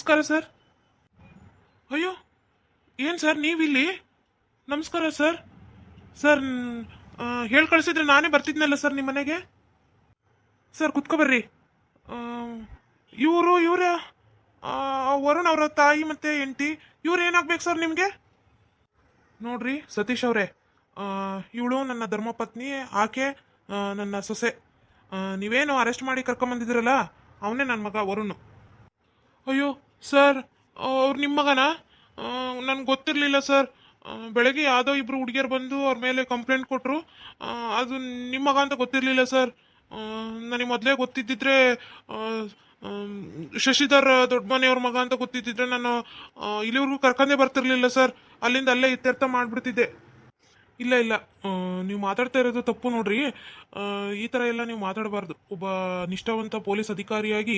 ನಮಸ್ಕಾರ ಸರ್. ಅಯ್ಯೋ, ಏನು ಸರ್ ನೀವಿಲ್ಲಿ? ನಮಸ್ಕಾರ ಸರ್. ಸರ್ ಹೇಳಿ ಕಳಿಸಿದ್ರೆ ನಾನೇ ಬರ್ತಿದ್ನಲ್ಲ ಸರ್ ನಿಮ್ಮ ಮನೆಗೆ. ಸರ್ ಕುತ್ಕೊಬರ್ರಿ. ಇವ್ರ ವರುಣ್ ಅವರ ತಾಯಿ ಮತ್ತೆ ಹೆಂಡತಿ. ಇವ್ರು ಏನಾಗ್ಬೇಕು ಸರ್ ನಿಮಗೆ? ನೋಡ್ರಿ ಸತೀಶ್ ಅವರೇ, ಇವಳು ನನ್ನ ಧರ್ಮಪತ್ನಿ, ಆಕೆ ನನ್ನ ಸೊಸೆ. ನೀವೇನು ಅರೆಸ್ಟ್ ಮಾಡಿ ಕರ್ಕೊಂಬಂದಿದ್ದೀರಲ್ಲ, ಅವನೇ ನನ್ನ ಮಗ ವರುಣ್. ಅಯ್ಯೋ ಸರ್, ಅವ್ರು ನಿಮ್ಮ ಮಗನಾ? ನನಗೆ ಗೊತ್ತಿರಲಿಲ್ಲ ಸರ್. ಬೆಳಗ್ಗೆ ಯಾವುದೋ ಇಬ್ಬರು ಹುಡುಗಿಯರು ಬಂದು ಅವ್ರ ಮೇಲೆ ಕಂಪ್ಲೇಂಟ್ ಕೊಟ್ಟರು. ಅದು ನಿಮ್ಮ ಮಗ ಅಂತ ಗೊತ್ತಿರಲಿಲ್ಲ ಸರ್. ನನಗೆ ಮೊದಲೇ ಗೊತ್ತಿದ್ದಿದ್ರೆ, ಶಶಿಧರ್ ದೊಡ್ಡ ಮನೆಯವ್ರ ಮಗ ಅಂತ ಗೊತ್ತಿದ್ದಿದ್ರೆ ನಾನು ಇಲ್ಲಿವರೆಗೂ ಕರ್ಕೊಂಡೇ ಬರ್ತಿರ್ಲಿಲ್ಲ ಸರ್. ಅಲ್ಲಿಂದ ಅಲ್ಲೇ ಇತ್ಯರ್ಥ ಮಾಡಿಬಿಡ್ತಿದ್ದೆ. ಇಲ್ಲ ಇಲ್ಲ, ನೀವು ಮಾತಾಡ್ತಾ ಇರೋದು ತಪ್ಪು ನೋಡ್ರಿ. ಈ ಥರ ಎಲ್ಲ ನೀವು ಮಾತಾಡಬಾರ್ದು. ಒಬ್ಬ ನಿಷ್ಠಾವಂತ ಪೊಲೀಸ್ ಅಧಿಕಾರಿಯಾಗಿ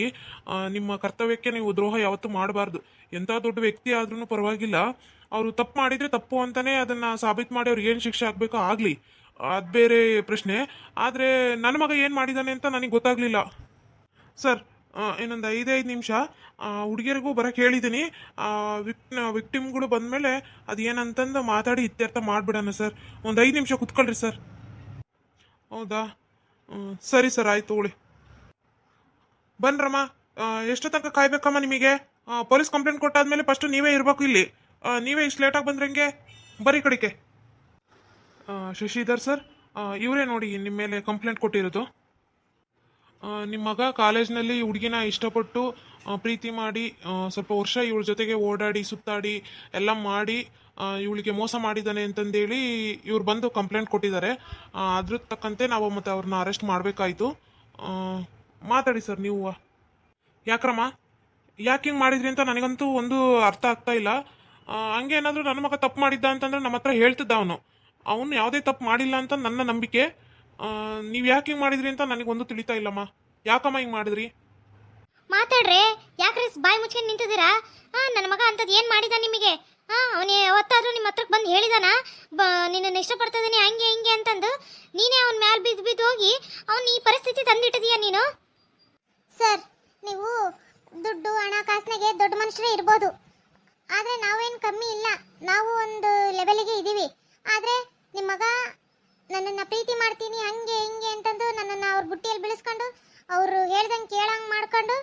ನಿಮ್ಮ ಕರ್ತವ್ಯಕ್ಕೆ ನೀವು ದ್ರೋಹ ಯಾವತ್ತೂ ಮಾಡಬಾರ್ದು. ಎಂಥ ದೊಡ್ಡ ವ್ಯಕ್ತಿ ಆದ್ರೂ ಪರವಾಗಿಲ್ಲ, ಅವರು ತಪ್ಪು ಮಾಡಿದರೆ ತಪ್ಪು ಅಂತಲೇ ಅದನ್ನು ಸಾಬೀತು ಮಾಡಿ ಅವ್ರಿಗೆ ಏನು ಶಿಕ್ಷೆ ಆಗಬೇಕೋ ಆಗಲಿ, ಅದು ಬೇರೆ ಪ್ರಶ್ನೆ. ಆದರೆ ನನ್ನ ಮಗ ಏನು ಮಾಡಿದ್ದಾನೆ ಅಂತ ನನಗೆ ಗೊತ್ತಾಗಲಿಲ್ಲ ಸರ್. ಇನ್ನೊಂದು 5 ನಿಮಿಷ ಹುಡುಗಿಯರಿಗೂ ಬರೋಕ್ಕೆ ಹೇಳಿದ್ದೀನಿ. ವಿಕ್ಟಿಮ್ಗಳು ಬಂದಮೇಲೆ ಅದು ಏನಂತಂದು ಮಾತಾಡಿ ಇತ್ಯರ್ಥ ಮಾಡಿಬಿಡೋಣ ಸರ್. ಒಂದು 5 ನಿಮಿಷ ಕುತ್ಕೊಳ್ರಿ ಸರ್. ಹೌದಾ? ಸರಿ ಸರ್, ಆಯ್ತು ತಗೊಳ್ಳಿ. ಬನ್ರಮ್ಮ. ಎಷ್ಟು ತನಕ ಕಾಯ್ಬೇಕಮ್ಮ ನಿಮಗೆ? ಪೊಲೀಸ್ ಕಂಪ್ಲೇಂಟ್ ಕೊಟ್ಟಾದ್ಮೇಲೆ ಫಸ್ಟು ನೀವೇ ಇರಬೇಕು ಇಲ್ಲಿ. ನೀವೇ ಇಷ್ಟು ಲೇಟಾಗಿ ಬಂದ್ರಂಗೆ. ಬರೀ ಕಡೆಗೆ. ಶಶಿಧರ್ ಸರ್, ಇವರೇ ನೋಡಿ ನಿಮ್ಮ ಮೇಲೆ ಕಂಪ್ಲೇಂಟ್ ಕೊಟ್ಟಿರೋದು. ನಿಮ್ಮ ಮಗ ಕಾಲೇಜ್ನಲ್ಲಿ ಹುಡುಗಿನ ಇಷ್ಟಪಟ್ಟು ಪ್ರೀತಿ ಮಾಡಿ ಸ್ವಲ್ಪ ವರ್ಷ ಇವಳ ಜೊತೆಗೆ ಓಡಾಡಿ ಸುತ್ತಾಡಿ ಎಲ್ಲ ಮಾಡಿ ಇವಳಿಗೆ ಮೋಸ ಮಾಡಿದ್ದಾನೆ ಅಂತಂದೇಳಿ ಇವ್ರು ಬಂದು ಕಂಪ್ಲೇಂಟ್ ಕೊಟ್ಟಿದ್ದಾರೆ. ಅದ್ರ ತಕ್ಕಂತೆ ನಾವು ಮತ್ತೆ ಅವ್ರನ್ನ ಅರೆಸ್ಟ್ ಮಾಡಬೇಕಾಯಿತು. ಮಾತಾಡಿ ಸರ್ ನೀವು. ಯಾಕ್ರಮ್ಮ, ಯಾಕೆ ಹಿಂಗೆ ಮಾಡಿದ್ರಿ ಅಂತ ನನಗಂತೂ ಒಂದು ಅರ್ಥ ಆಗ್ತಾ ಇಲ್ಲ. ಹಂಗೇನಾದರೂ ನನ್ನ ಮಗ ತಪ್ಪು ಮಾಡಿದ್ದ ಅಂತಂದ್ರೆ ನಮ್ಮ ಹತ್ರ ಹೇಳ್ತಿದ್ದ. ಅವನು ಯಾವುದೇ ತಪ್ಪು ಮಾಡಿಲ್ಲ ಅಂತ ನನ್ನ ನಂಬಿಕೆ. ನೀವು ಯಾಕೆ ಹಿಂಗೆ ಮಾಡಿದ್ರಿ ಅಂತ ನನಗೊಂದು ತಿಳಿತಾ ಇಲ್ಲಮ್ಮ. ಯಾಕಮ್ಮ ಹಿಂಗೆ ಮಾಡಿದ್ರಿ? ಮಾತಾಡ್ರೆ ಯಾಕ್ರೆ ಬಾಯಿ ಮುಚ್ಕೊಂಡು ನಿಂತಿದ್ದೀರಾ? ನನ್ನ ಮಗ ಅಂತದ್ದು ಏನು ಮಾಡಿದ ನಿಮಗೆ? ಅವನೇ ಯಾವತ್ತಾದ್ರೂ ನಿಮ್ಮ ಹತ್ರಕ್ಕೆ ಬಂದು ಹೇಳಿದಾನ ನಿನ್ನನ್ನು ಇಷ್ಟಪಡ್ತಾ ಇದ್ದೀನಿ ಹಂಗೆ ಹಿಂಗೆ ಅಂತಂದು? ನೀನೇ ಅವನ ಮ್ಯಾಲೆ ಬಿದ್ದು ಬಿದ್ದು ಹೋಗಿ ಅವನು ಈ ಪರಿಸ್ಥಿತಿ ತಂದಿಟ್ಟಿದೀಯ ನೀನು. ಸರ್, ನೀವು ದುಡ್ಡು ಹಣಕಾಸಿನಾಗೆ ದೊಡ್ಡ ಮನುಷ್ಯರೇ ಇರ್ಬೋದು, ಆದರೆ ನಾವೇನು ಕಮ್ಮಿ ಇಲ್ಲ. ನಾವು ಒಂದು ಲೆವೆಲಿಗೆ ಇದ್ದೀವಿ. ಆದರೆ ನಿಮ್ಮ ಮಗ ನನ್ನನ್ನು ಪ್ರೀತಿ ಮಾಡ್ತೀನಿ ಹಂಗೆ ಹಿಂಗೆ ಅಂತಂದು ನನ್ನನ್ನು ಅವ್ರ ಬುಟ್ಟಿಯಲ್ಲಿ ಬೆಳೆಸ್ಕೊಂಡು ಅವರು ಹೇಳ್ದಂಗೆ ಕೇಳಂಗೆ ಮಾಡ್ಕೊಂಡು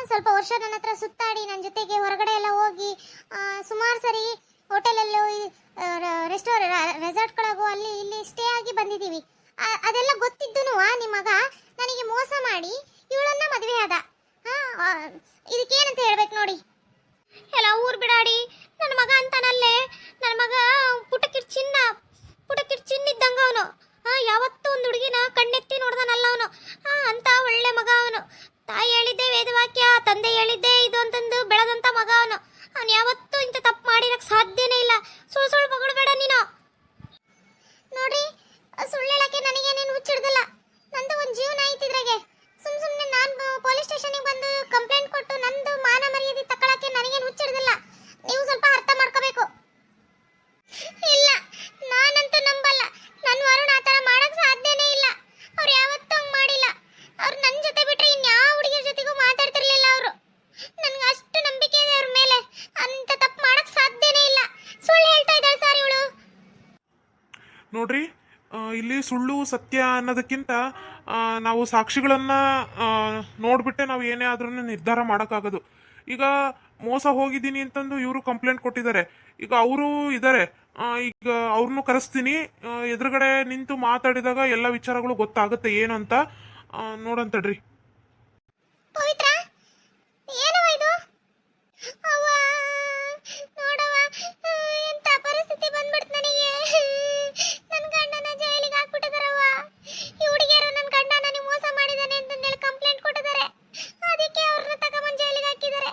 ಸ್ವಲ್ಪ ವರ್ಷ ನನ್ನ ಹತ್ರ ಸುತ್ತಾಡಿ ನನ್ನ ಜೊತೆಗೆ ಹೊರಗಡೆ ಎಲ್ಲ ಹೋಗಿ ಸುಮಾರು ಸರಿ ಹೋಟೆಲಲ್ಲೂ ರೆಸಾರ್ಟ್ಗಳಿಗೂ ಅಲ್ಲಿ ಇಲ್ಲಿ ಸ್ಟೇ ಆಗಿ ಬಂದಿದ್ದೀವಿ. ಅದೆಲ್ಲ ಗೊತ್ತಿದ್ದೂ ನಿಮ್ಮ ಮಗ ನನಗೆ ಮೋಸ ಮಾಡಿ ಇವಳನ್ನ ಮದುವೆ ಆದ. ಇದಕ್ಕೇನಂತ ಹೇಳ್ಬೇಕು ನೋಡಿ. ಎಲ್ಲ ಊರು ಬಿಡಾಡಿ ನನ್ನ ಮಗ ಅಂತಾನಲ್ಲೇ. ನನ್ನ ಮಗ ಪುಟಕಿಟ್ ಚಿನ್ನಿದ್ದಂಗ ಅವನು. ಯಾವತ್ತೂ ಒಂದು ಹುಡುಗಿನ ಕಣ್ಣೆತ್ತಿ ನೋಡ್ದಾನಲ್ಲ ಅವನು. ಅಂತ ಒಳ್ಳೆ ಮಗ ಅವನು. ತಾಯಿ ಹೇಳಿದ್ದೆ ವೇದವಾಕ್ಯ, ತಂದೆ ಹೇಳಿದ್ದೆ ಇದು ಅಂತಂದು ಬೆಳೆದಂತ ಮಗ ಅವನು. ಅವನು ಯಾವತ್ತೂ ಇಂಥ ತಪ್ಪು ಮಾಡಿರಕ್ಕೆ ಸಾಧ್ಯನೇ ಇಲ್ಲ. ಸುಳ್ಳು ಮಗಳ್ಬೇಡ ನೀನು. ನೋಡ್ರಿ, ಸುಳ್ಳು ಹೇಳಕ್ಕೆ ನನಗೇನೇನು ಹುಚ್ಚಿಡ್ದಲ್ಲ. ನಂದು ಒಂದು ಜೀವನ ಐತಿದ್ರಾಗೆ. ಸುಮ್ಮನೆ ನಾನು ಪೊಲೀಸ್ ಸ್ಟೇಷನ್ಗೆ ಬಂದು ಕಂಪ್ಲೇಂಟ್ ಕೊಟ್ಟು ನಂದು ಮಾನ ಮರ್ಯಾದೆ ತಗೊಳಕ್ಕೆ ನನಗೇನು ಹುಚ್ಚಿಡ್ದಲ್ಲ. ನೀವು ಸ್ವಲ್ಪ ಅರ್ಥ ಮಾಡ್ಕೋಬೇಕು. ಇಲ್ಲ, ನಾನಂತೂ ನಂಬಲ್ಲ. ನನ್ನ ವರುಣ್ ಆ ಥರ ಮಾಡಕ್ಕೆ ಸಾಧ್ಯನೇ ಇಲ್ಲ. ಅವ್ರು ಯಾವತ್ತೂ ಹಂಗೆ ಮಾಡಿಲ್ಲ. ಅವ್ರು ನನ್ನ ಜೊತೆ ಬಿಟ್ಟರೆ ಇನ್ಯಾವ ಹುಡುಗಿಯರ ಜೊತೆಗೂ ಮಾತಾಡ್ತಿರ್ಲಿಲ್ಲ ಅವರು. ನನಗೆ ಅಷ್ಟು ನಂಬಿಕೆ ಇದೆ ಅವ್ರ ಮೇಲೆ. ಅಂತ ತಪ್ಪು ಮಾಡಕ್ಕೆ ಸಾಧ್ಯನೇ ಇಲ್ಲ. ಸುಳ್ಳು ಹೇಳ್ತಾ ಇದ್ದಾಳೆ ಸರ್ ಇವಳು. ನೋಡ್ರಿ, ಇಲ್ಲಿ ಸುಳ್ಳು ಸತ್ಯ ಅನ್ನೋದಕ್ಕಿಂತ ನಾವು ಸಾಕ್ಷಿಗಳನ್ನು ನೋಡಿಬಿಟ್ಟೆ ನಾವು ಏನೇ ಆದ್ರೂ ನಿರ್ಧಾರ ಮಾಡೋಕ್ಕಾಗೋದು. ಈಗ ಮೋಸ ಹೋಗಿದ್ದೀನಿ ಅಂತಂದು ಇವರು ಕಂಪ್ಲೇಂಟ್ ಕೊಟ್ಟಿದ್ದಾರೆ. ಈಗ ಅವರು ಇದ್ದಾರೆ. ಈಗ ಅವ್ರನ್ನೂ ಕರೆಸ್ತೀನಿ. ಎದುರುಗಡೆ ನಿಂತು ಮಾತಾಡಿದಾಗ ಎಲ್ಲ ವಿಚಾರಗಳು ಗೊತ್ತಾಗುತ್ತೆ ಏನು ಅಂತ. ನೋಡಂತಡ್ರಿ. ಪವಿತ್ರ, ಏನವ ಇದು? ಅವ್ವ, ನೋಡವ, ಎಂತ ಪರಿಸ್ಥಿತಿ ಬಂದ್ಬಿಡ್ತು ನನಗೆ. ನನ್ನ ಗಂಡನ ಜೈಲಿಗೆ ಹಾಕ್ಬಿಟ್ಟಿದಾರವ್ವ. ಈ ಹುಡುಗಿಯರು ನನ್ನ ಗಂಡ ನನಗೆ ಮೋಸ ಮಾಡಿದಾನೆ ಅಂತಂದೇಳಿ ಕಂಪ್ಲೇಂಟ್ ಕೊಟ್ಟಿದ್ದಾರೆ. ಅದಕ್ಕೆ ಅವ್ರನ್ನ ತಗೊಂಬಂದು ಜೈಲಿಗೆ ಹಾಕಿದ್ದಾರೆ.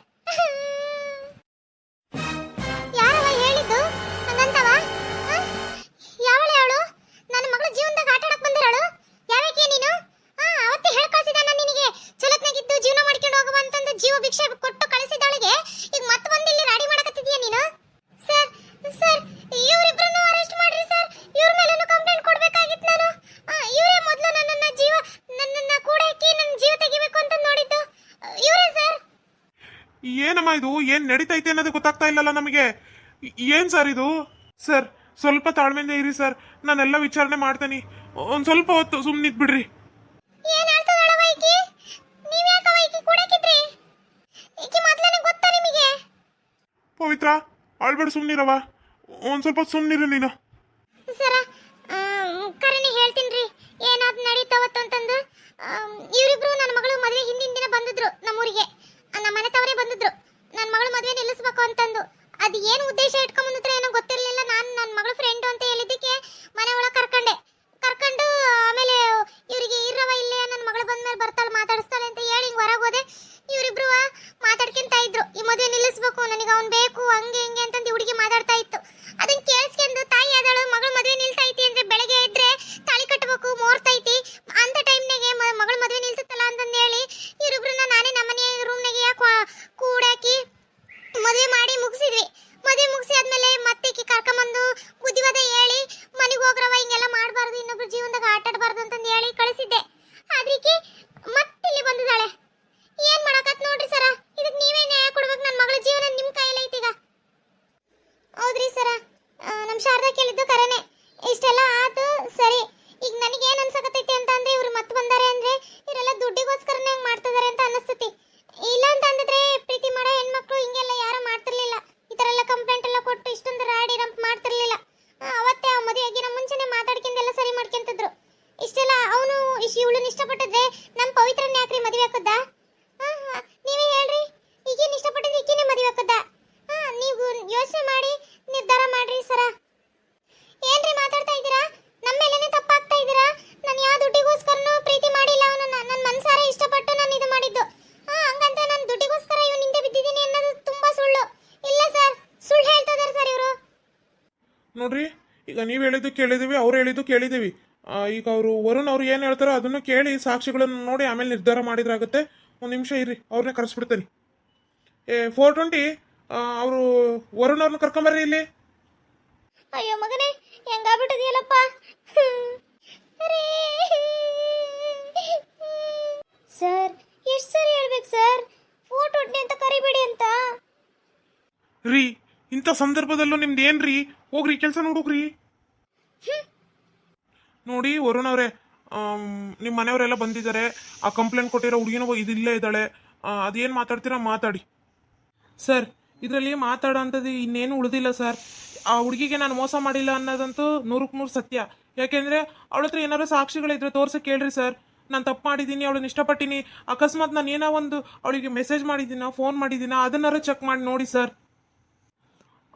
ಯಾರವ ಹೇಳಿದ್ದು ಹಂಗಂತವ? ಯಾವಳೆ ಅವಳು? ನನ್ನ ಮಗಳ ಜೀವನದಾಗ ಆಟ ಆಡಕ್ ಬಂದಿರೋಳು ಯಾವಕ್ಕೆ ನೀನು? ಅವತ್ತೇ ಹೇಳಿ ಕಳಿಸಿದ ನಾನು ನಿನಗೆ. ಚಲತ್ನಾಗಿದ್ದು ಜೀವನ ಮಾಡ್ಕೊಂಡು ಹೋಗುವ ಅಂತಂದು ಜೀವ ಭಿಕ್ಷೆ ಕೊಟ್ಟು ಕಳಿಸಿದಾಳಿಗೆ ಈಗ ಮತ್ತೆ ಬಂದಿಲ್ಲಿ ಏನಮ್ಮ ಇದು ಏನ್ ನಡೀತೈತೆ ಅನ್ನೋದು ಗೊತ್ತಾಗ್ತಾ ಇಲ್ಲಲ್ಲ ನಮಗೆ ಏನ್ ಸರ್ ಇದು ಸರ್ ಸ್ವಲ್ಪ ತಾಳ್ಮೆಯಿಂದ ಇರಿ ಸರ್ ನಾನೆಲ್ಲ ವಿಚಾರಣೆ ಮಾಡ್ತೇನೆ ಒಂದ್ ಸ್ವಲ್ಪ ಹೊತ್ತು ಸುಮ್ಮನಿದ್ ಬಿಡ್ರಿ ಏನ್ ಹೇಳ್ತದಳವ ಈಕಿ ನೀವ್ ಯಾಕವ ಈಕಿ ಕೂಡಕಿದ್ರಿ ಈಕಿ ಮೊದ್ಲನೇ ಗೊತ್ತಾ ನಿಮಗೆ ಪವಿತ್ರ ಆಳ್ಬೇಡ ಸುಮ್ನಿರವ ಒಂದ್ ಸ್ವಲ್ಪ ಸುಮ್ನಿರು ನೀನು ಸರ ಕರೆನೆ ಹೇಳ್ತೀನ್ರಿ ಏನಾದ್ ನಡೀತಾವತ್ತು ಅಂತಂದು ಇವರಿಬ್ರು ನನ್ನ ಮಗಳು ಮದುವೆ ಹಿಂದಿನ ದಿನ ಬಂದಿದ್ರು ನಮ್ಮೂರಿಗೆ ನಮ್ಮ ಮನೆ ತವರೇ ಬಂದಿದ್ರು ನನ್ನ ಮಗಳು ಮದುವೆ ನಿಲ್ಲಿಸ್ಬೇಕು ಅಂತಂದು ಅದು ಏನು ಉದ್ದೇಶ ಇಟ್ಕೊಂಡ್ ಬಂದಿದ್ರೆ ಏನೋ ಗೊತ್ತಿರಲಿಲ್ಲ ನಾನು ನನ್ನ ಮಗಳ ಫ್ರೆಂಡ್ ಅಂತ ಹೇಳಿದ್ದಕ್ಕೆ ಮನೆ ಒಳಗೆ ಕರ್ಕೊಂಡು ಆಮೇಲೆ ಇವರಿಗೆ ಇರವ ಇಲ್ಲೇ ನನ್ನ ಮಗಳು ಬಂದ್ಮೇಲೆ ಬರ್ತಾಳೆ ಮಾತಾಡಿಸ್ತಾಳೆ ಅಂತ ಹೇಳಿ ಹಿಂಗೆ ಹೊರಗೆ ಹೋದೆ ಇವರಿಬ್ರು ಮಾತಾಡ್ಕೊಂತ ಇದ್ರು ಈ ಮದುವೆ ನಿಲ್ಲಿಸ್ಬೇಕು ನನಗೆ ಅವ್ನು ಬೇಕು ಹಂಗೆ ಹಿಂಗೆ ಅಂತಂದು ಹುಡುಗಿ ಮಾತಾಡ್ತಾ ಇತ್ತು ಅದನ್ನ ಕೇಳಿಸ್ಕೊಂಡು ತಾಯಿ ಆದಳು ಮಗಳ ಮದುವೆ ನಿಲ್ತೈತಿ ಅಂದ್ರೆ ಬೆಳಗ್ಗೆ ಇದ್ರೆ ತಾಳಿ ಕಟ್ಟಬೇಕು ಮುಹೂರ್ತೈತಿ ಅಂತ ಟೈಮ್ನಾಗೆ ಮಗಳ ಮದುವೆ ನಿಲ್ತತ್ತಲ್ಲ ಅಂತಂದು ಹೇಳಿ ಇವರಿಬ್ರನ್ನ ನಾನೇ ನಮ್ಮನೆ ರೂಮ್ನಾಗೆ ಕೂಡಾಕಿ ಮದುವೆ ಮಾಡಿ ಮುಗಿಸಿದ್ವಿ ಮದುವೆ ಮುಗಿಸಿ ಆದ್ಮೇಲೆ ಮತ್ತೆ ಕರ್ಕೊಂಬಂದು ಬುದ್ಧಿವಾದ ಹೇಳಿ ಮನೆಗೆ ಹೋಗ್ರವ ಹಿಂಗೆಲ್ಲ ಮಾಡಬಾರ್ದು ಇನ್ನೊಬ್ರು ಜೀವನದಾಗ ಆಟ ಆಡಬಾರ್ದು ಅಂತಂದು ಹೇಳಿ ಕಳಿಸಿದ್ದೆ ಆದ್ರಿಕಿ ಮತ್ತೆ ಇಲ್ಲಿ ಬಂದಿದ್ದಾಳೆ ಏನ್ ಮಾಡಕತ್ ನೋಡ್ರಿ ಸರ ಇದಕ್ಕೆ ನೀವೇ ನ್ಯಾಯ ಕೊಡ್ಬೇಕು ನನ್ನ ಮಗಳ ಜೀವನ ನಿಮ್ ಕೈಯಲ್ಲಿ ಐತಿ ಈಗ ಹೌದ್ರಿ ಸರ ನಮ್ಮ ಶಾರದಾ ಕೇಳಿದ್ದು ಕರೆನೆ ಇಷ್ಟೆಲ್ಲ ಆತು ಸರಿ ಈಗ ನನಗೆ ಏನ್ ಅನ್ಸಕತ್ತೈತಿ ಅಂತ ಅಂದ್ರೆ ಇವ್ರು ಮತ್ತೆ ಬಂದಾರೆ ಅಂದ್ರೆ ಇವರೆಲ್ಲ ದುಡ್ಡಿಗೋಸ್ಕರನೇ ಹಂಗ್ ಮಾಡ್ತಿದಾರೆ ಅಂತ ಅನಿಸ್ತತಿ ಇಲ್ಲ ಅಂತ ಅಂದಿದ್ರೆ ಪ್ರೀತಿ ಮಾಡೋ ಹೆಣ್ಮಕ್ಳು ಹಿಂಗೆಲ್ಲ ಯಾರು ಮಾಡ್ತಿರ್ಲಿಲ್ಲ ಈ ತರ ಎಲ್ಲ ಕಂಪ್ಲೇಂಟ್ ಎಲ್ಲ ಕೊಟ್ಟು ಇಷ್ಟೊಂದು ರಾಡಿ ರಂಪ್ ಮಾಡ್ತಿರ್ಲಿಲ್ಲ ಅವತ್ತೇ ಆ ಮದುವೆಗಿನ ಮುಂಚೆನೆ ಮಾತಾಡ್ಕೊಂಡೆಲ್ಲ ಸರಿ ಮಾಡ್ಕೊಂತಿದ್ರು ಇಷ್ಟೆಲ್ಲ ಅವನು ಇವಳನ್ನ ಇಷ್ಟಪಟ್ಟಿದ್ರೆ ನಮ್ಮ ಪವಿತ್ರನ ಯಾಕ್ರಿ ಮದುವೆ ಹಾಕುದಾ ನೀವೇ ಹೇಳ್ರಿ ಈಗೇನು ಇಷ್ಟಪಟ್ಟಿದ್ರೆ ಈಗೇನೆ ಮದುವೆ ಹಾಕುದಾ ನೀವು ಯೋಚನೆ ಮಾಡಿ ನಿರ್ಧಾರ ಮಾಡ್ರಿ ಸರ ಏನ್ರಿ ಮಾತಾಡ್ತಾ ಇದ್ದೀರಾ ನಮ್ಮ ಮೇಲೇನೆ ತಪ್ಪಾಗ್ತಾ ಇದ್ದೀರಾ ನಾನು ಯಾವ ದುಡ್ಡಿಗೋಸ್ಕರನೂ ಪ್ರೀತಿ ಮಾಡಿಲ್ಲ ಅವನು ನನ್ನ ಮನಸಾರೆ ಇಷ್ಟಪಟ್ಟು ನಾನು ಇದು ಮಾಡಿದ್ದು ಹಂಗಂತ ನಾನು ದುಡ್ಡಿಗೋಸ್ಕರ ಇವನ ಹಿಂದೆ ಬಿದ್ದಿದ್ದೀನಿ ಅನ್ನೋದು ತುಂಬಾ ಸುಳ್ಳು ಇಲ್ಲ ಸರ್ ಸುಳ್ಳು ಹೇಳ್ತಾ ಇದಾರೆ ಸರ್ ಇವರು ನೋಡ್ರಿ ಈಗ ನೀವು ಹೇಳಿದ್ದು ಕೇಳಿದೀವಿ ಅವ್ರು ಹೇಳಿದ್ದು ಕೇಳಿದೀವಿ ಈಗ ಅವರು ವರುಣ್ ಅವ್ರು ಏನು ಹೇಳ್ತಾರೋ ಅದನ್ನು ಕೇಳಿ ಸಾಕ್ಷಿಗಳನ್ನು ನೋಡಿ ಆಮೇಲೆ ನಿರ್ಧಾರ ಮಾಡಿದ್ರಾಗುತ್ತೆ ಒಂದು ನಿಮಿಷ ಇರ್ರಿ ಅವ್ರನ್ನೇ ಕರೆಸ್ಬಿಡ್ತೇನೆ 420 ಅವರು ವರುಣ್ ಅವ್ರನ್ನ ಕರ್ಕೊಂಬರ್ರಿ ಇಲ್ಲಿ ಅಯ್ಯೋ ಮಗನೇ ಹೆಂಗಾಗ್ಬಿಟ್ಟಿದೆಯಲ್ಲಪ್ಪ ಸರ್ ಎಷ್ಟು ಸರಿ ಹೇಳ್ಬೇಕು ಸರ್ ಫೋಟೋ ಅಂತ ಕರಿಬೇಡಿ ಅಂತ ರೀ ಇಂಥ ಸಂದರ್ಭದಲ್ಲೂ ನಿಮ್ದು ಏನ್ರಿ ಹೋಗ್ರಿ ಕೆಲಸ ನೋಡುಗ್ರಿ ನೋಡಿ ವರುಣ್ ಅವರೇ ನಿಮ್ಮ ಮನೆಯವರೆಲ್ಲ ಬಂದಿದ್ದಾರೆ ಆ ಕಂಪ್ಲೇಂಟ್ ಕೊಟ್ಟಿರೋ ಹುಡುಗಿನೂ ಇದಿಲ್ಲೇ ಇದ್ದಾಳೆ ಅದೇನು ಮಾತಾಡ್ತೀರಾ ಮಾತಾಡಿ ಸರ್ ಇದರಲ್ಲಿ ಮಾತಾಡೋ ಅಂಥದ್ದು ಇನ್ನೇನು ಉಳಿದಿಲ್ಲ ಸರ್ ಆ ಹುಡುಗಿಗೆ ನಾನು ಮೋಸ ಮಾಡಿಲ್ಲ ಅನ್ನೋದಂತೂ 100% ಸತ್ಯ ಯಾಕೆಂದರೆ ಅವಳ ಹತ್ರ ಏನಾದ್ರು ಸಾಕ್ಷಿಗಳಿದ್ರೆ ತೋರ್ಸಕ್ಕೆ ಕೇಳ್ರಿ ಸರ್ ನಾನು ತಪ್ಪು ಮಾಡಿದ್ದೀನಿ ಅವಳನ್ನ ಇಷ್ಟಪಟ್ಟಿನಿ ಅಕಸ್ಮಾತ್ ನಾನು ಏನೋ ಒಂದು ಅವಳಿಗೆ ಮೆಸೇಜ್ ಮಾಡಿದ್ದೀನ ಫೋನ್ ಮಾಡಿದ್ದೀನ ಅದನ್ನಾರು ಚೆಕ್ ಮಾಡಿ ನೋಡಿ ಸರ್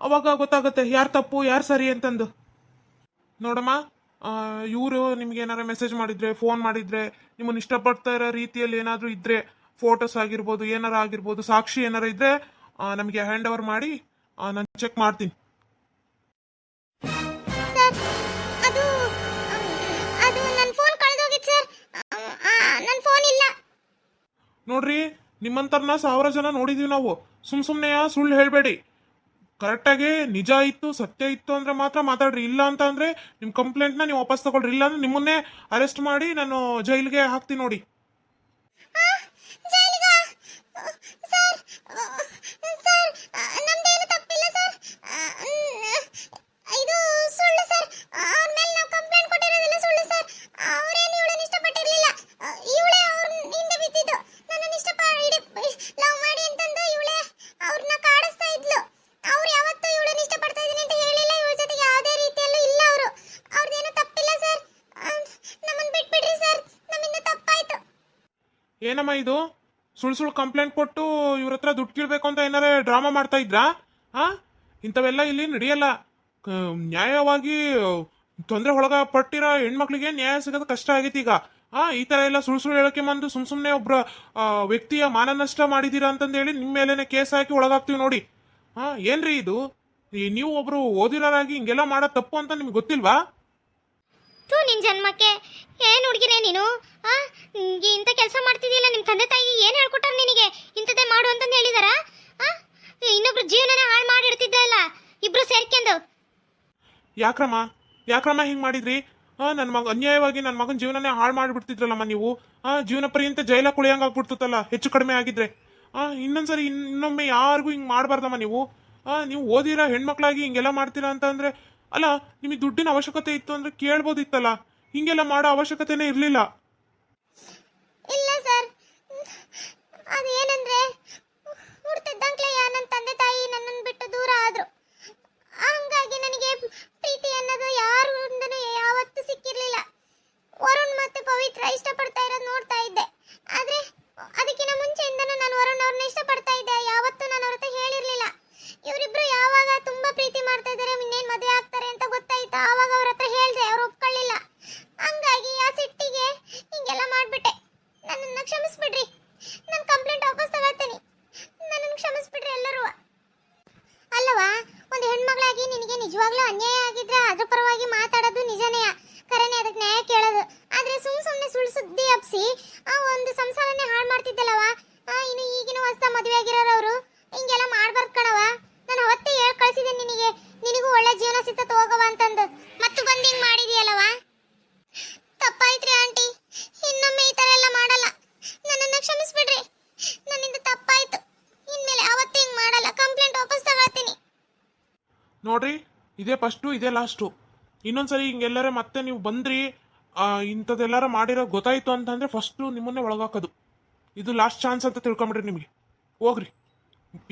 ಅವಾಗ ಗೊತ್ತಾಗುತ್ತೆ ಯಾರು ತಪ್ಪು ಯಾರು ಸರಿ ಅಂತಂದು ನೋಡಮ್ಮ ಇವರು ನಿಮ್ಗೆ ಏನಾರು ಮೆಸೇಜ್ ಮಾಡಿದ್ರೆ ಫೋನ್ ಮಾಡಿದ್ರೆ ನಿಮ್ಮನ್ನು ಇಷ್ಟಪಡ್ತಾ ಇರೋ ರೀತಿಯಲ್ಲಿ ಏನಾದರೂ ಇದ್ರೆ ಫೋಟೋಸ್ ಆಗಿರ್ಬೋದು ಏನಾರು ಆಗಿರ್ಬೋದು ಸಾಕ್ಷಿ ಏನಾರು ಇದ್ರೆ ನಮಗೆ ಹ್ಯಾಂಡ್ ಓವರ್ ಮಾಡಿ ನಾನು ಚೆಕ್ ಮಾಡ್ತೀನಿ ಸರ್ ಅದು ಅದು ನನ್ನ ಫೋನ್ ಕಳೆದೋಗಿತ್ತು ಸರ್ ನನ್ನ ಫೋನ್ ಇಲ್ಲ ನೋಡ್ರಿ ನಿಮ್ಮಂತರ್ನ 1000 ಜನ ನೋಡಿದೀವಿ ನಾವು ಸುಮ್ಮನೆ ಸುಳ್ಳು ಹೇಳಬೇಡಿ ಕರೆಕ್ಟಾಗಿ ನಿಜ ಇತ್ತು ಸತ್ಯ ಇತ್ತು ಅಂದ್ರೆ ಮಾತ್ರ ಮಾತಾಡ್ರಿ ಇಲ್ಲ ಅಂತ ಅಂದ್ರೆ ನಿಮ್ಮ ಕಂಪ್ಲೇಂಟ್ನ ನೀವು ವಾಪಸ್ ತಗೊಳ್ರಿ ಇಲ್ಲ ಅಂದ್ರೆ ನಿಮ್ಮನ್ನೇ ಅರೆಸ್ಟ್ ಮಾಡಿ ನಾನು ಜೈಲಿಗೆ ಹಾಕ್ತೀನಿ ನೋಡಿ ಸರ್ ಸರ್ ನಮ್ದೇನು ತಪ್ಪಿಲ್ಲ ಸರ್ ಇದು ಸುಳ್ಳು ಸರ್ ಅವ್ರ ಮೇಲೆ ನಾವು ಕಂಪ್ಲೇಂಟ್ ಕೊಟ್ಟಿರೋದಿಲ್ಲ ಸುಳ್ಳು ಸರ್ ಅವರೇನು ಇವಳನ್ನ ಇಷ್ಟಪಟ್ಟಿರಲಿಲ್ಲ ಇವಳೇ ಅವ್ರ ಹಿಂದೆ ಬಿದ್ದಿದ್ದು ನನ್ನನ್ನು ಇಷ್ಟಪಡಿ ಲವ್ ಮಾಡಿ ಅಂತಂದು ಇವಳೇ ಅವ್ರನ್ನ ಕಾಡಿಸ್ತಾ ಇದ್ಲು ಅವ್ರು ಯಾವತ್ತೂ ಇವಳನ್ನ ಇಷ್ಟಪಡ್ತಾ ಇದೀನಿ ಅಂತ ಹೇಳಿಲ್ಲ ಇವಳ ಜೊತೆಗೆ ಯಾವುದೇ ರೀತಿಯಲ್ಲೂ ಇಲ್ಲ ಅವರು ಅವ್ರದ್ದೇನು ತಪ್ಪಿಲ್ಲ ಸರ್ ನಮ್ಮನ್ನು ಬಿಟ್ಬಿಡ್ರಿ ಸರ್ ನಮ್ಮಿಂದ ತಪ್ಪಾಯ್ತು ಏನಮ್ಮ ಇದು ಸುಳ್ಳು ಕಂಪ್ಲೇಂಟ್ ಕೊಟ್ಟು ಇವ್ರ ಹತ್ರ ದುಡ್ಡು ಕೀಳ್ಬೇಕು ಅಂತ ಏನಾರ ಡ್ರಾಮಾ ಮಾಡ್ತಾ ಇದ್ರಾ ಇಂಥವೆಲ್ಲ ಇಲ್ಲಿ ನಡೆಯಲ್ಲ ನ್ಯಾಯವಾಗಿ ತೊಂದರೆ ಒಳಗ ಪಟ್ಟಿರೋ ಹೆಣ್ಮಕ್ಳಿಗೆ ನ್ಯಾಯ ಸಿಗೋದು ಕಷ್ಟ ಆಗೈತಿ ಈಗ ಈ ತರ ಎಲ್ಲ ಸುಳ್ಳು ಹೇಳಕ್ಕೆ ಬಂದು ಸುಮ್ಮನೆ ಒಬ್ರ ವ್ಯಕ್ತಿಯ ಮಾನನಷ್ಟ ಮಾಡಿದೀರಾ ಅಂತಂದೇಳಿ ನಿಮ್ಮ ಮೇಲೇನೆ ಕೇಸ್ ಹಾಕಿ ಒಳಗಾಗ್ತೀವಿ ನೋಡಿ ಏನ್ರಿ ಇದು ನೀವು ಒಬ್ರು ಓದಿರೋರಾಗಿ ಹಿಂಗೆಲ್ಲ ಮಾಡೋದು ತಪ್ಪು ಅಂತ ನಿಮ್ಗೆ ಗೊತ್ತಿಲ್ವಾ ನಿನ್ ಜನ್ಮಕ್ಕೆ ಏನ್ ಹುಡುಗಿರೇ ನೀನು ಇಂಥ ಕೆಲಸ ಮಾಡ್ತಿದ್ಯಲ್ಲ ನಿಮ್ಮ ತಂದೆ ತಾಯಿ ಏನ್ ಹೇಳ್ಕೊಟ್ಟಾರ ನಿನಗೆ ಇಂಥದ್ದೇ ಮಾಡು ಅಂತಂದು ಹೇಳಿದಾರ ಇನ್ನೊಬ್ರು ಜೀವನನ ಹಾಳು ಮಾಡಿಡ್ತಿದ್ದೆ ಅಲ್ಲ ಇಬ್ರು ಸೇರ್ಕೊಂಡು ಯಾಕ್ರಮ್ಮ ಹಿಂಗ್ ಮಾಡಿದ್ರಿ ನನ್ನ ಮಗ ಅನ್ಯಾಯವಾಗಿ ನನ್ನ ಮಗನ ಜೀವನನೇ ಹಾಳು ಮಾಡಿಬಿಡ್ತಿದ್ರಲ್ಲಮ್ಮ ನೀವು ಜೀವನ ಪರ್ಯಂತ ಜೈಲ ಕುಳಿಯಂಗ್ ಆಗ್ಬಿಡ್ತಲ್ಲ ಹೆಚ್ಚು ಕಡಿಮೆ ಆಗಿದ್ರೆ ಇನ್ನೊಂದ್ಸರಿ ಇನ್ನೊಮ್ಮೆ ಯಾರಿಗೂ ಹಿಂಗೆ ಮಾಡಬಾರ್ದಮ್ಮ ನೀವು. ನೀವು ಓದಿರೋ ಹೆಣ್ಮಕ್ಳಾಗಿ ಹಿಂಗೆಲ್ಲ ಮಾಡ್ತೀರಾ ಅಂತ ಅಂದ್ರೆ, ಅಲ್ಲ ನಿಮಗೆ ದುಡ್ಡಿನ ಅವಶ್ಯಕತೆ ಇತ್ತು ಅಂದ್ರೆ ಕೇಳ್ಬೋದಿತ್ತಲ್ಲ, ಹಿಂಗೆಲ್ಲ ಮಾಡೋ ಅವಶ್ಯಕತೆನೇ ಇರಲಿಲ್ಲ. ಇಲ್ಲ ಸರ್, ಅದೇನಂದ್ರೆ ಹುಡ್ತಿದ್ದಂಕ್ಲೆ ನನ್ನ ತಂದೆ ತಾಯಿ ನನ್ನನ್ನು ಬಿಟ್ಟು ದೂರ ಆದ್ರು. ಹಂಗಾಗಿ ನನಗೆ ಪ್ರೀತಿ ಅನ್ನೋದು ಯಾರಿಂದನೂ ಯಾವತ್ತೂ ಸಿಕ್ಕಿರ್ಲಿಲ್ಲ. ವರುಣ್ ಮತ್ತೆ ಪವಿತ್ರ ಇಷ್ಟಪಡ್ತಾ ಇರೋದು ನೋಡ್ತಾ ಇದ್ದೆ. ಆದ್ರೆ ಅದಕ್ಕಿಂತ ಮುಂಚೆಯಿಂದನೂ ನಾನು ವರುಣ್ ಅವ್ರನ್ನ ಇಷ್ಟಪಡ್ತಾ ಇದ್ದೆ. ಯಾವತ್ತೂ ನಾನು ಅವ್ರ ಹತ್ರ ಹೇಳಿರ್ಲಿಲ್ಲ. ಇವರಿಬ್ರು ಯಾವಾಗ ತುಂಬಾ ಪ್ರೀತಿ ಮಾಡ್ತಾ ಇದ್ದಾರೆ, ಇನ್ನೇನ್ ಮದುವೆ ಆಗ್ತಾರೆ ಅಂತ ಗೊತ್ತಾಯ್ತಾ, ಆವಾಗ ಅವ್ರ ಹತ್ರ ಹೇಳ್ದೆ. ಅವ್ರು ಒಪ್ಕೊಳ್ಳಿಲ್ಲ. ಹಂಗಾಗಿ ಆ ಸಿಟ್ಟಿಗೆ ಹಿಂಗೆಲ್ಲ ಮಾಡ್ಬಿಟ್ಟೆ. ನನ್ನನ್ನ ಕ್ಷಮಿಸ್ಬಿಡ್ರಿ. ನಾನು ಕಂಪ್ಲೇಂಟ್ ವಾಪಸ್ ತಗೊಳ್ತೀನಿ. ನನ್ನನ್ನು ಕ್ಷಮಿಸ್ಬಿಡ್ರಿ ಎಲ್ಲರೂ. ಅಲ್ಲವಾ, ಒಂದು ಹೆಣ್ಮಗಳಾಗಿ ನಿನಗೆ ನಿಜವಾಗ್ಲೂ ಅನ್ಯಾಯ ಆಗಿದ್ರೆ ಅದ್ರ ಪರವಾಗಿ ಮಾತಾಡೋದು ನಿಜನೇ, ಕರೆನೇ, ಅದಕ್ಕೆ ನ್ಯಾಯ ಕೇಳೋದು. ಆದ್ರೆ ಸುಮ್ಮನೆ ಸುಳ್ಳು ಸುದ್ದಿ ಹಬ್ಸಿ ಆ ಒಂದು ಸಂಸಾರನೇ ಹಾಳು ಮಾಡ್ತಿದ್ದಲ್ಲವ. ಇನ್ನು ಈಗಿನ ಹೊಸ ಮದುವೆ ಆಗಿರೋರವರು ಹಿಂಗೆಲ್ಲ ಮಾಡ್ಬಾರ್ದು ಕಣವ. ನಾನು ಅವತ್ತೇ ಹೇಳ್ ಕಳ್ಸಿದ್ದೆ ನಿನಗೆ, ನಿನಗೂ ಒಳ್ಳೆ ಜೀವನ ಸಿಗ್ತತ್ ಹೋಗವ ಅಂತಂದು. ಮತ್ತು ಬಂದು ಹಿಂಗ್ ಮಾಡಿದೀಯಲ್ಲವ. ತಪ್ಪಾಯ್ತ್ರಿ ಆಂಟಿ, ಇನ್ನೊಮ್ಮೆ ಈ ತರ ಎಲ್ಲ ಮಾಡಲ್ಲ. ನನ್ನನ್ನ ಕ್ಷಮಿಸ್ಬಿಡ್ರಿ. ನನ್ನಿಂದ ತಪ್ಪಾಯ್ತು. ಇನ್ಮೇಲೆ ಅವತ್ತೇ ಹಿಂಗ್ ಮಾಡಲ್ಲ. ಕಂಪ್ಲೇಂಟ್ ವಾಪಸ್ ತಗೊಳ್ತೀನಿ. ನೋಡ್ರಿ, ಇದೇ ಫಸ್ಟು, ಇದೇ ಲಾಸ್ಟು. ಇನ್ನೊಂದ್ಸರಿ ಹಿಂಗೆಲ್ಲರ ಮತ್ತೆ ನೀವು ಬಂದ್ರಿ, ಇಂಥದ್ದೆಲ್ಲರ ಮಾಡಿರೋ ಗೊತ್ತಾಯ್ತು ಅಂತಂದ್ರೆ ಫಸ್ಟು ನಿಮ್ಮನ್ನೇ ಒಳಗಾಕೋದು. ಇದು ಲಾಸ್ಟ್ ಚಾನ್ಸ್ ಅಂತ ತಿಳ್ಕೊಂಬಿಡ್ರಿ. ನಿಮಗೆ ಹೋಗ್ರಿ.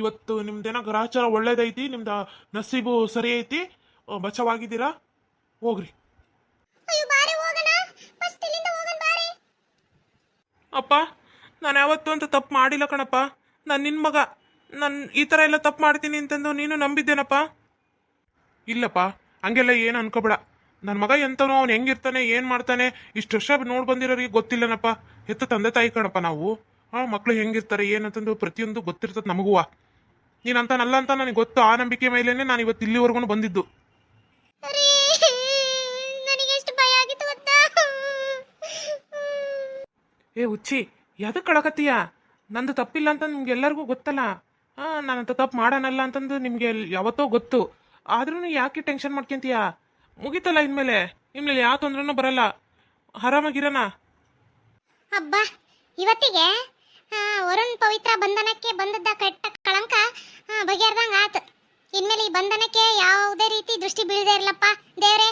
ಇವತ್ತು ನಿಮ್ದೇನೋ ಗ್ರಹಚಾರ ಒಳ್ಳೇದೈತಿ, ನಿಮ್ದು ನಸೀಬು ಸರಿ ಐತಿ, ಬಚಾವಾಗಿದ್ದೀರಾ, ಹೋಗ್ರಿ. ಅಯ್ಯೋ ಬಾರಿ ಹೋಗೋಣ, ಫಸ್ಟ್ ಇಲ್ಲಿಂದ ಹೋಗೋಣ ಬಾರಿ. ಅಪ್ಪ, ನಾನು ಯಾವತ್ತೂ ಅಂತ ತಪ್ಪು ಮಾಡಿಲ್ಲ ಕಣಪ್ಪ. ನಾನು ನಿನ್ನ ಮಗ. ನಾನು ಈ ಥರ ಎಲ್ಲ ತಪ್ಪು ಮಾಡ್ತೀನಿ ಅಂತಂದು ನೀನು ನಂಬಿದ್ದೇನಪ್ಪ? ಇಲ್ಲಪ್ಪ, ಹಂಗೆಲ್ಲ ಏನು ಅನ್ಕೋಬೇಡ. ನನ್ನ ಮಗ ಎಂತನೋ, ಅವ್ನು ಹೆಂಗಿರ್ತಾನೆ, ಏನು ಮಾಡ್ತಾನೆ, ಇಷ್ಟು ವರ್ಷ ನೋಡಿ ಬಂದಿರೋರಿಗೆ ಗೊತ್ತಿಲ್ಲನಪ್ಪ. ಹೆತ್ತ ತಂದೆ ತಾಯಿ ಕಣಪ್ಪ ನಾವು. ಮಕ್ಕಳು ಹೆಂಗಿರ್ತಾರೆ ಏನಂತಂದು ಪ್ರತಿಯೊಂದು ಗೊತ್ತಿರ್ತದೆ ನಮಗೂ. ನೀನಂತನಲ್ಲ ಅಂತ ನನಗೆ ಗೊತ್ತು. ಆ ನಂಬಿಕೆ ಮೇಲೇನೆ ನಾನು ಇವತ್ತು ಇಲ್ಲಿವರೆಗೂ ಬಂದಿದ್ದು. ನನಗೆ ಎಷ್ಟು ಭಯ ಆಗಿತ್ತು ಗೊತ್ತಾ? ಏ ಹುಚ್ಚಿ, ಯಾವ್ದಕ್ಕೆ ಕಳಕತ್ತೀಯ? ನಂದು ತಪ್ಪಿಲ್ಲ ಅಂತ ನಿಮ್ಗೆ ಎಲ್ಲರಿಗೂ ಗೊತ್ತಲ್ಲ. ನಾನಂತ ತಪ್ಪು ಮಾಡೋಣಲ್ಲ ಅಂತಂದು ನಿಮಗೆ ಯಾವತ್ತೋ ಗೊತ್ತು. ಆದ್ರೂ ಯಾಕೆ ಟೆನ್ಷನ್ ಮಾಡ್ಕೊಂತೀಯ? ಮುಗಿತಲ್ಲ, ಇನ್ಮೇಲೆ ಯಾವ ತೊಂದ್ರೆನೂ ಬರಲ್ಲ. ಆರಾಮಾಗಿರೋಣ. ಹಬ್ಬ, ಇವತ್ತಿಗೆ ವರುಣ್ ಪವಿತ್ರ ಬಂಧನಕ್ಕೆ ಬಂದದ್ದ ಕೆಟ್ಟ ಕಳಂಕ ಬಗೆಹರ್ದಂಗ ಆತು. ಇನ್ಮೇಲೆ ಈ ಬಂಧನಕ್ಕೆ ಯಾವುದೇ ರೀತಿ ದೃಷ್ಟಿ ಬೀಳದೇ ಇರಲಪ್ಪ ದೇವ್ರೆ.